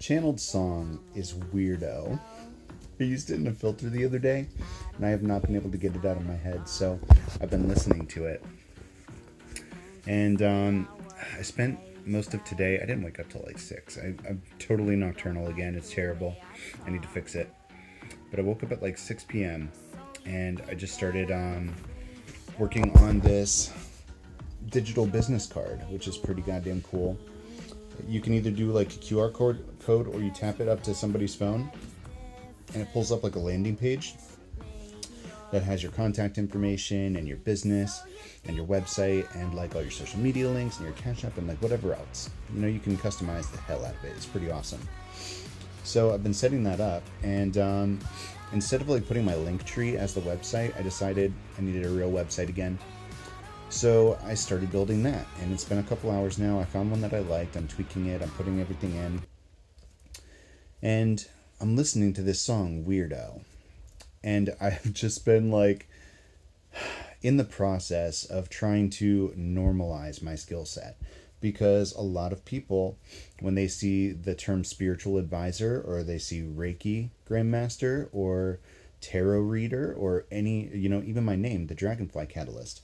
channeled song is Weirdo. I used it in a filter the other day, and I have not been able to get it out of my head, so I've been listening to it. And I spent most of today, I didn't wake up till like 6. I'm totally nocturnal again. It's terrible. I need to fix it. But I woke up at like 6 p.m. and I just started working on this digital business card, which is pretty goddamn cool. You can either do like a QR code or you tap it up to somebody's phone and it pulls up like a landing page that has your contact information and your business and your website and like all your social media links and your Cash App and like whatever else. You know, you can customize the hell out of it. It's pretty awesome. So I've been setting that up, and instead of like putting my link tree as the website, I decided I needed a real website again. So I started building that, and it's been a couple hours now. I found one that I liked. I'm tweaking it. I'm putting everything in. And I'm listening to this song, Weirdo. And I've just been like in the process of trying to normalize my skill set, because a lot of people, when they see the term spiritual advisor or they see Reiki Grandmaster or tarot reader or any, even my name, the Dragonfly Catalyst,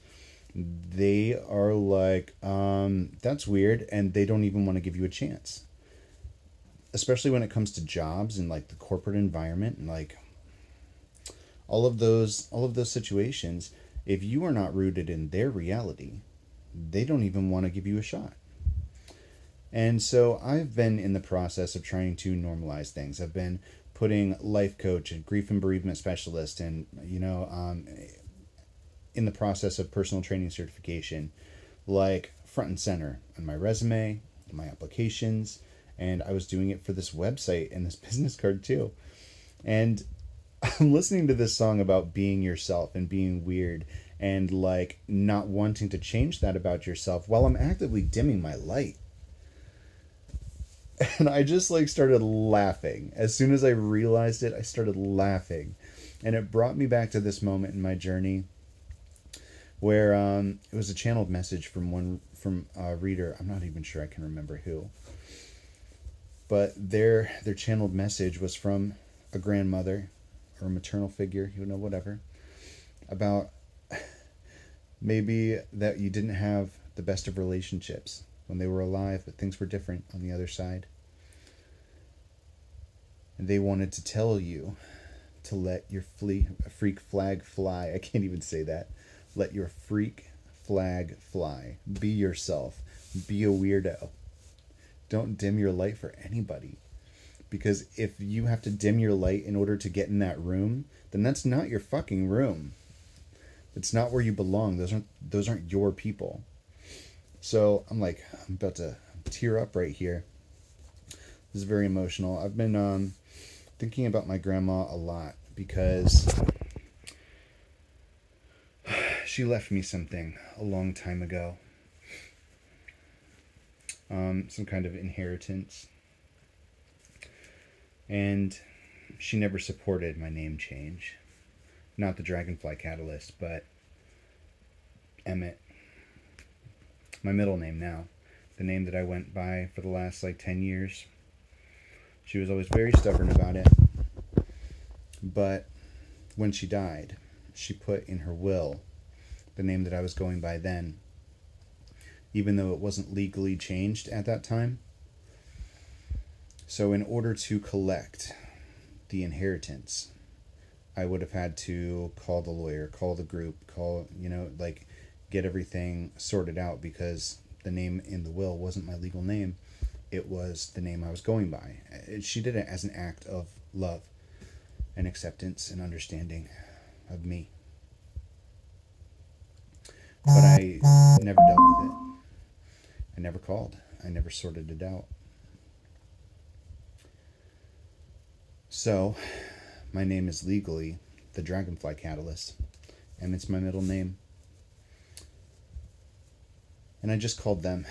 they are like, that's weird, and they don't even want to give you a chance. Especially when it comes to jobs and like the corporate environment and like all of those situations. If you are not rooted in their reality, they don't even want to give you a shot. And so I've been in the process of trying to normalize things. I've been putting life coach and grief and bereavement specialist and, in the process of personal training certification, like front and center on my resume, my applications, and I was doing it for this website and this business card too. And I'm listening to this song about being yourself and being weird and like not wanting to change that about yourself while I'm actively dimming my light. And I just like started laughing. As soon as I realized it, I started laughing. And it brought me back to this moment in my journey where it was a channeled message from a reader. I'm not even sure I can remember who. But their channeled message was from a grandmother or a maternal figure, whatever, about maybe that you didn't have the best of relationships when they were alive, but things were different on the other side. And they wanted to tell you to let your freak flag fly. I can't even say that. Let your freak flag fly. Be yourself. Be a weirdo. Don't dim your light for anybody. Because if you have to dim your light in order to get in that room, then that's not your fucking room. It's not where you belong. Those aren't your people. So I'm about to tear up right here. This is very emotional. I've been thinking about my grandma a lot because she left me something a long time ago. Some kind of inheritance. And she never supported my name change. Not the Dragonfly Catalyst, but Emmett. My middle name now. The name that I went by for the last 10 years. She was always very stubborn about it. But when she died, she put in her will the name that I was going by then, even though it wasn't legally changed at that time. So in order to collect the inheritance, I would have had to call the lawyer, call the group, get everything sorted out, because the name in the will wasn't my legal name. It was the name I was going by. She did it as an act of love and acceptance and understanding of me. But I never dealt with it. I never called. I never sorted it out. So, my name is legally the Dragonfly Catalyst, and it's my middle name. And I just called them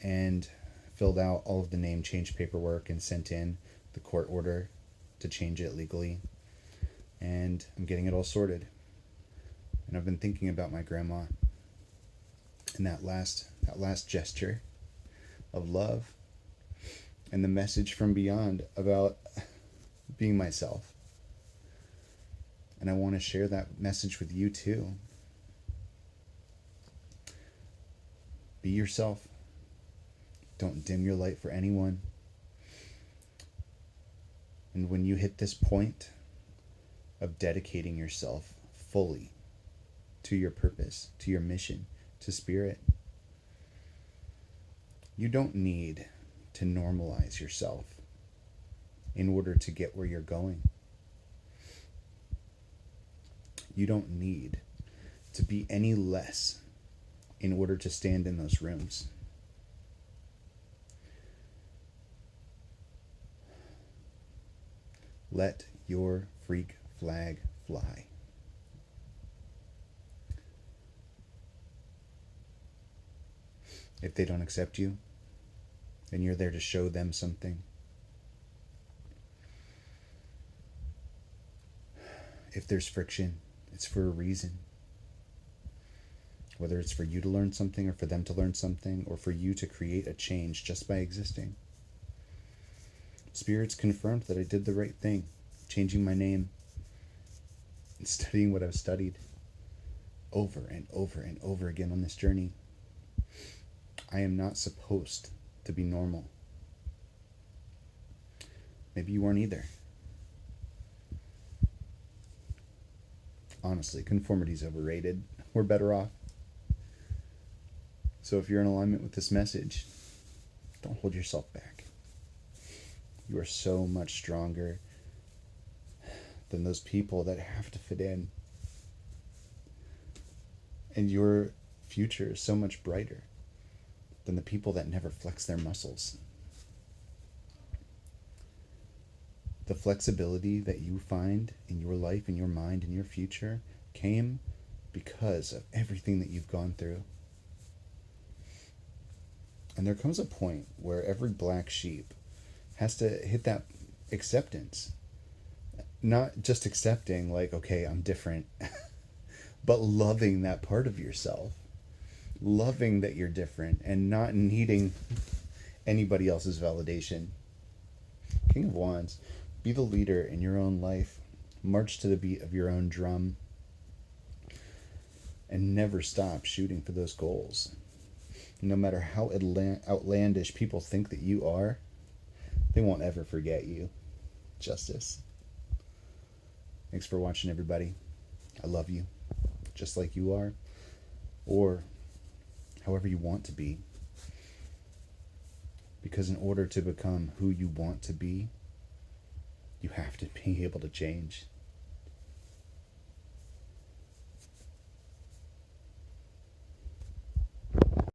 and filled out all of the name change paperwork and sent in the court order to change it legally. And I'm getting it all sorted. And I've been thinking about my grandma and that last gesture of love and the message from beyond about being myself. And I want to share that message with you too. Be yourself. Don't dim your light for anyone. And when you hit this point of dedicating yourself fully to your purpose, to your mission, to spirit, you don't need to normalize yourself in order to get where you're going. You don't need to be any less in order to stand in those rooms. Let your freak flag fly. If they don't accept you, then you're there to show them something. If there's friction, it's for a reason. Whether it's for you to learn something or for them to learn something or for you to create a change just by existing. Spirits confirmed that I did the right thing, changing my name and studying what I've studied over and over and over again on this journey. I am not supposed to be normal. Maybe you weren't either. Honestly, conformity is overrated. We're better off. So if you're in alignment with this message, don't hold yourself back. You are so much stronger than those people that have to fit in. And your future is so much brighter than the people that never flex their muscles. The flexibility that you find in your life, in your mind, in your future came because of everything that you've gone through. And there comes a point where every black sheep has to hit that acceptance. Not just accepting, like, okay, I'm different, but loving that part of yourself. Loving that you're different and not needing anybody else's validation. King of Wands, be the leader in your own life. March to the beat of your own drum. And never stop shooting for those goals. No matter how outlandish people think that you are, they won't ever forget you. Justice. Thanks for watching, everybody. I love you, just like you are, or however you want to be. Because in order to become who you want to be, you have to be able to change.